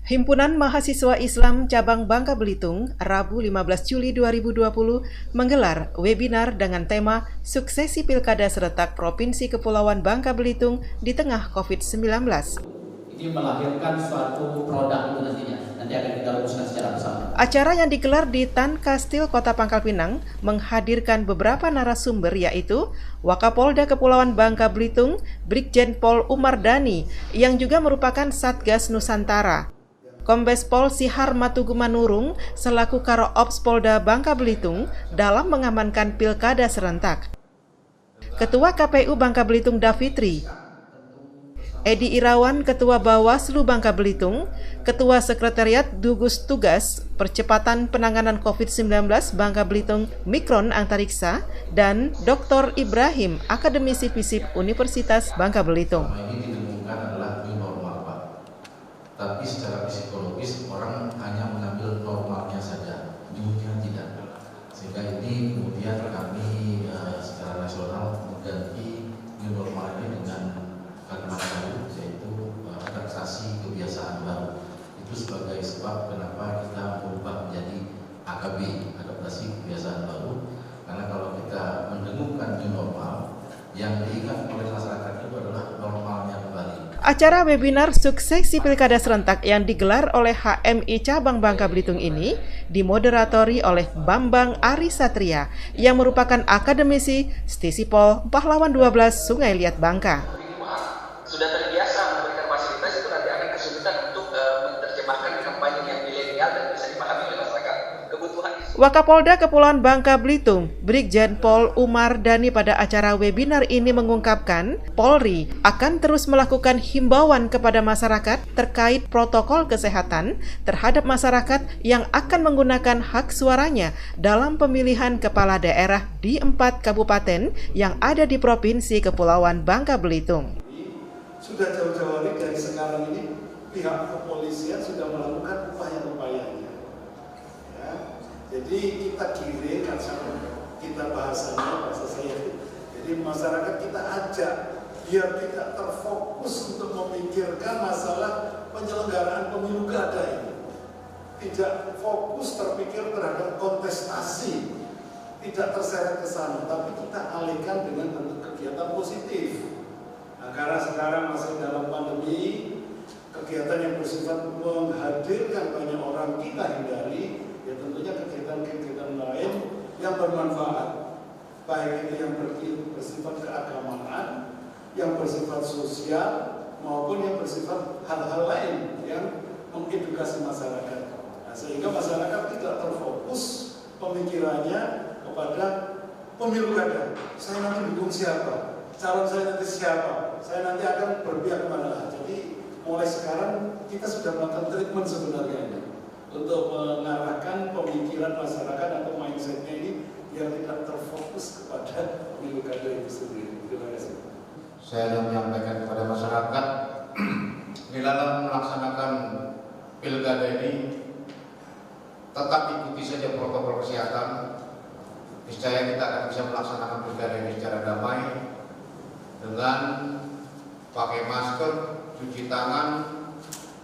Himpunan Mahasiswa Islam Cabang Bangka Belitung, Rabu 15 Juli 2020, menggelar webinar dengan tema Suksesi Pilkada Serentak Provinsi Kepulauan Bangka Belitung di tengah COVID-19. Ini melahirkan suatu produk itu nantinya. Nanti akan kita rumuskan secara bersama. Acara yang digelar di Tan Kastil Kota Pangkal Pinang menghadirkan beberapa narasumber yaitu Wakapolda Kepulauan Bangka Belitung, Brigjen Pol Umar Dhani, yang juga merupakan Satgas Nusantara. Kombes Pol Sihar Matugumanurung selaku Karo Ops Polda Bangka Belitung dalam mengamankan pilkada serentak. Ketua KPU Bangka Belitung Davitri, Edi Irawan Ketua Bawaslu Bangka Belitung, Ketua Sekretariat Gugus Tugas Percepatan Penanganan COVID-19 Bangka Belitung Mikron Antariksa, dan Dr. Ibrahim Akademisi FISIP Universitas Bangka Belitung. Tapi secara psikologis orang hanya mengambil normalnya saja, dunia tidak. Sehingga ini kemudian kami secara nasional mengganti new normal ini dengan kalimat baru, yaitu adaptasi kebiasaan baru. Itu sebagai sebab kenapa kita berubah menjadi AKB, adaptasi kebiasaan baru. Karena kalau kita mendengungkan new normal, yang diingat oleh masyarakat itu adalah normalnya kembali. Acara webinar Suksesi Pilkada Serentak yang digelar oleh HMI Cabang Bangka Belitung ini dimoderatori oleh Bambang Ari Satria yang merupakan akademisi Stisipol Pahlawan 12 Sungai Liat Bangka. Sudah terbiasa memberikan fasilitas, itu nanti akan kesulitan untuk menerjemahkan kampanye yang milenial dan bisa dipahami oleh masyarakat. Kebutuhan Wakapolda Kepulauan Bangka Belitung, Brigjen Pol Umar Dhani pada acara webinar ini mengungkapkan, Polri akan terus melakukan himbauan kepada masyarakat terkait protokol kesehatan terhadap masyarakat yang akan menggunakan hak suaranya dalam pemilihan kepala daerah di 4 kabupaten yang ada di Provinsi Kepulauan Bangka Belitung. Sudah jauh-jauh hari dari sekarang ini, pihak kepolisian sudah melakukan upaya-upayanya. Jadi kita giring, kita bahasa saya itu. Jadi masyarakat kita ajak biar tidak terfokus untuk memikirkan masalah penyelenggaraan pemilu kada ini. Tidak fokus terpikir terhadap kontestasi, tidak terseret ke sana, tapi kita alihkan dengan bentuk kegiatan positif. Nah, karena sekarang masih dalam pandemi, kegiatan yang bersifat menghadirkan banyak orang kita hindari. Ya tentunya kegiatan-kegiatan lain yang bermanfaat, baik itu yang bersifat keagamaan, yang bersifat sosial, maupun yang bersifat hal-hal lain yang mengedukasi masyarakat. Nah, sehingga masyarakat tidak terfokus pemikirannya kepada pemilu kada. Saya nanti dukung siapa? Calon saya nanti siapa? Saya nanti akan berpihak kemana? Jadi mulai sekarang kita sudah melakukan treatment sebenarnya ini, untuk mengarahkan pemikiran masyarakat atau mindsetnya ini biar tidak terfokus kepada pemilu kada itu sendiri. Terima kasih. Saya ingin menyampaikan kepada masyarakat di dalam melaksanakan pilkada ini tetap ikuti saja protokol kesehatan. Niscaya kita akan bisa melaksanakan pilkada ini secara damai dengan pakai masker, cuci tangan,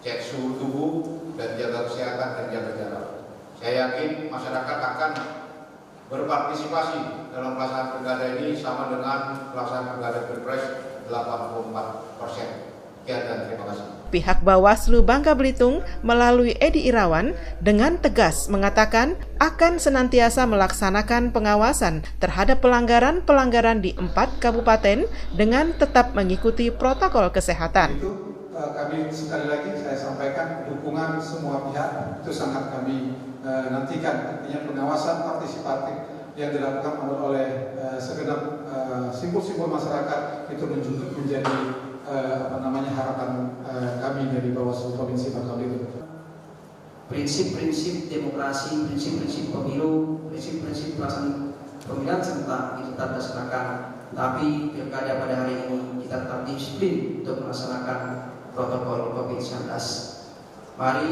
cek suhu tubuh, dan jaga kesehatan dan jaga jarak. Saya yakin masyarakat akan berpartisipasi dalam pelaksanaan pilkada ini sama dengan pelaksanaan pilkada Pilpres 84%. Sekian dan terima kasih. Pihak Bawaslu Bangka Belitung melalui Edi Irawan dengan tegas mengatakan akan senantiasa melaksanakan pengawasan terhadap pelanggaran-pelanggaran di 4 kabupaten dengan tetap mengikuti protokol kesehatan. Kami sekali lagi saya sampaikan dukungan semua pihak itu sangat kami nantikan, artinya pengawasan partisipatif yang dilakukan oleh segenap simpul-simpul masyarakat itu menjadi harapan kami dari Bawaslu Provinsi Bangka Belitung. prinsip-prinsip demokrasi, prinsip-prinsip pemilu, prinsip-prinsip pelaksanaan pemilihan serentak itu tetap dilaksanakan. Tapi pilkada pada hari ini kita tetap disiplin untuk melaksanakan protokol COVID-19. Mari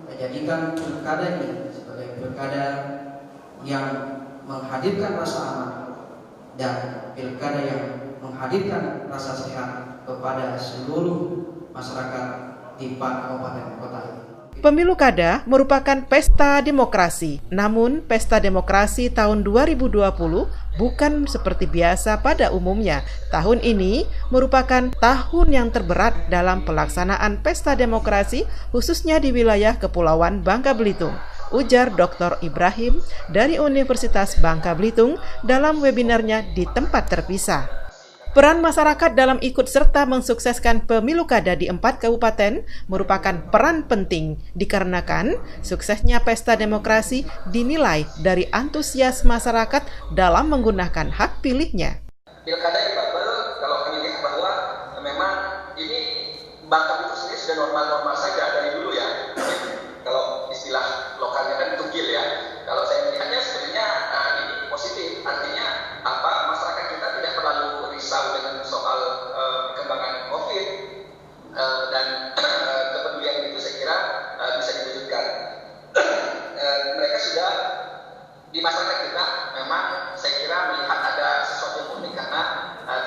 kita jadikan pilkada ini sebagai pilkada yang menghadirkan rasa aman dan pilkada yang menghadirkan rasa sehat kepada seluruh masyarakat di 4 kabupaten kota ini. Pemilu kada merupakan pesta demokrasi. Namun, pesta demokrasi tahun 2020 bukan seperti biasa pada umumnya. Tahun ini merupakan tahun yang terberat dalam pelaksanaan pesta demokrasi, khususnya di wilayah Kepulauan Bangka Belitung, ujar Dr. Ibrahim dari Universitas Bangka Belitung dalam webinarnya di tempat terpisah. Peran masyarakat dalam ikut serta mensukseskan pemilu kada di 4 kabupaten merupakan peran penting dikarenakan suksesnya pesta demokrasi dinilai dari antusias masyarakat dalam menggunakan hak pilihnya. Pilkada di Babel, kalau kami lihat bahwa memang ini Bangka Belitung sendiri sudah normal-normal saja dari dulu ya. Kalau istilah lokalnya kan tugil ya. Kalau saya melihatnya sebenarnya ini positif, artinya masyarakat kita tidak terlalu risau dengan soal perkembangan COVID dan kepedulian itu saya kira bisa diwujudkan. Mereka sudah di masyarakat kita memang saya kira melihat ada sesuatu yang unik karena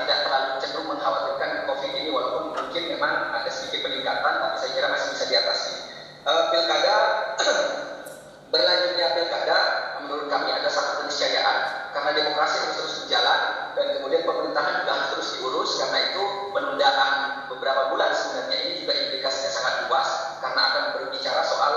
tidak terlalu cenderung mengkhawatirkan COVID ini walaupun mungkin memang ada sedikit peningkatan tapi saya kira masih bisa diatasi. Pilkada berlanjutnya pilkada menurut kami ada satu keniscayaan karena demokrasi harus terus berjalan dan kemudian pemerintahan juga harus terus diurus, karena itu penundaan beberapa bulan sebenarnya ini juga implikasinya sangat luas karena akan berbicara soal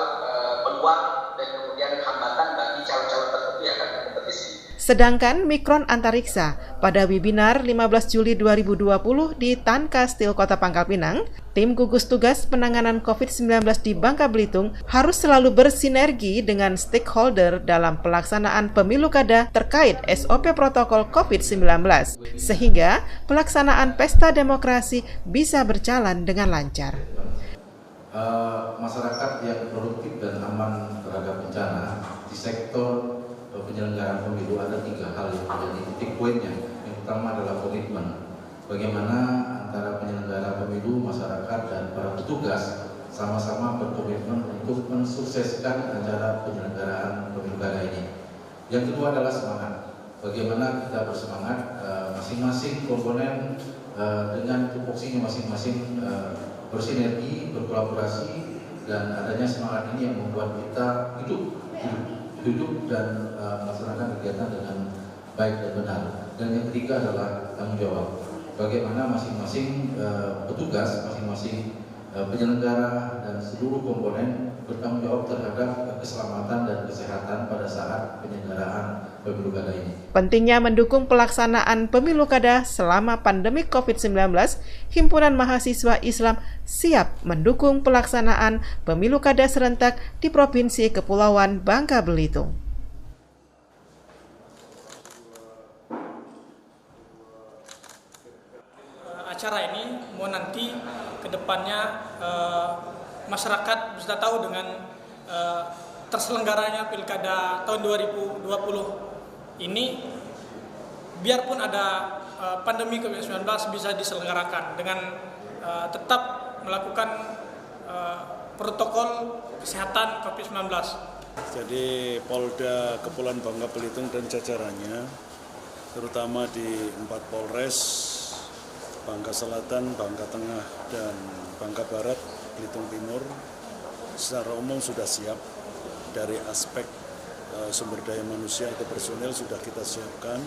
peluang dan kemudian hambatan bagi calon-calon tertentu yang akan berkompetisi. Sedangkan Mikron Antariksa pada webinar 15 Juli 2020 di Tan Kastil Kota Pangkal Pinang, tim gugus tugas penanganan COVID-19 di Bangka Belitung harus selalu bersinergi dengan stakeholder dalam pelaksanaan pemilu kada terkait SOP protokol COVID-19, sehingga pelaksanaan pesta demokrasi bisa berjalan dengan lancar. Masyarakat yang produktif dan aman terhadap bencana di sektor penyelenggaraan pemilu ada 3 hal yang menjadi titik poinnya. Yang pertama adalah komitmen. Bagaimana antara penyelenggara pemilu, masyarakat, dan para petugas sama-sama berkomitmen untuk mensukseskan acara penyelenggaraan pemilu kada ini. Yang kedua adalah semangat. Bagaimana kita bersemangat masing-masing komponen dengan tupoksinya masing-masing bersinergi, berkolaborasi, dan adanya semangat ini yang membuat kita hidup dan melaksanakan kegiatan dengan baik dan benar. Dan yang ketiga adalah tanggung jawab. Bagaimana masing-masing petugas, masing-masing penyelenggara dan seluruh komponen bertanggung jawab terhadap keselamatan dan kesehatan pada saat penyelenggaraan pemilu kada ini. Pentingnya mendukung pelaksanaan pemilu kada selama pandemi COVID-19, Himpunan Mahasiswa Islam siap mendukung pelaksanaan pemilu kada serentak di Provinsi Kepulauan Bangka Belitung. Acara ini mau nanti ke depannya masyarakat bisa tahu dengan terselenggaranya pilkada tahun 2020 ini, biarpun ada pandemi COVID-19 bisa diselenggarakan dengan tetap melakukan protokol kesehatan COVID-19. Jadi Polda Kepulauan Bangka Belitung dan jajarannya, terutama di 4 Polres, Bangka Selatan, Bangka Tengah, dan Bangka Barat, Belitung Timur, secara umum sudah siap. Dari aspek sumber daya manusia atau personel sudah kita siapkan.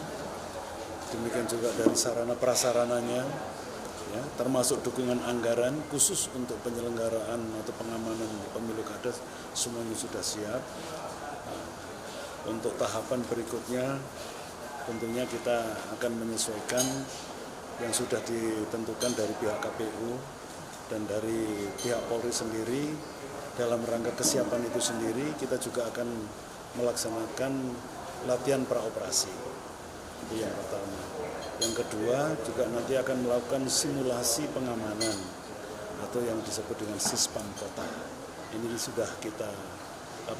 Demikian juga dari sarana prasarananya, ya, termasuk dukungan anggaran khusus untuk penyelenggaraan atau pengamanan pemilu kada, semuanya sudah siap. Untuk tahapan berikutnya, tentunya kita akan menyesuaikan yang sudah ditentukan dari pihak KPU dan dari pihak Polri sendiri. Dalam rangka kesiapan itu sendiri, kita juga akan melaksanakan latihan praoperasi. Itu yang pertama. Yang kedua, juga nanti akan melakukan simulasi pengamanan atau yang disebut dengan Sispam Kota. Ini sudah kita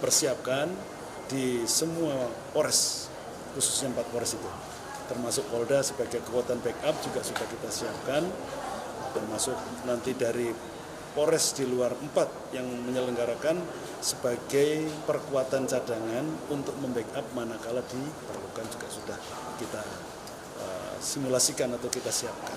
persiapkan di semua Polres, khususnya 4 Polres itu. Termasuk Polda sebagai kekuatan backup juga sudah kita siapkan, termasuk nanti dari Polres di luar 4 yang menyelenggarakan sebagai perkuatan cadangan untuk membackup manakala diperlukan juga sudah kita simulasikan atau kita siapkan.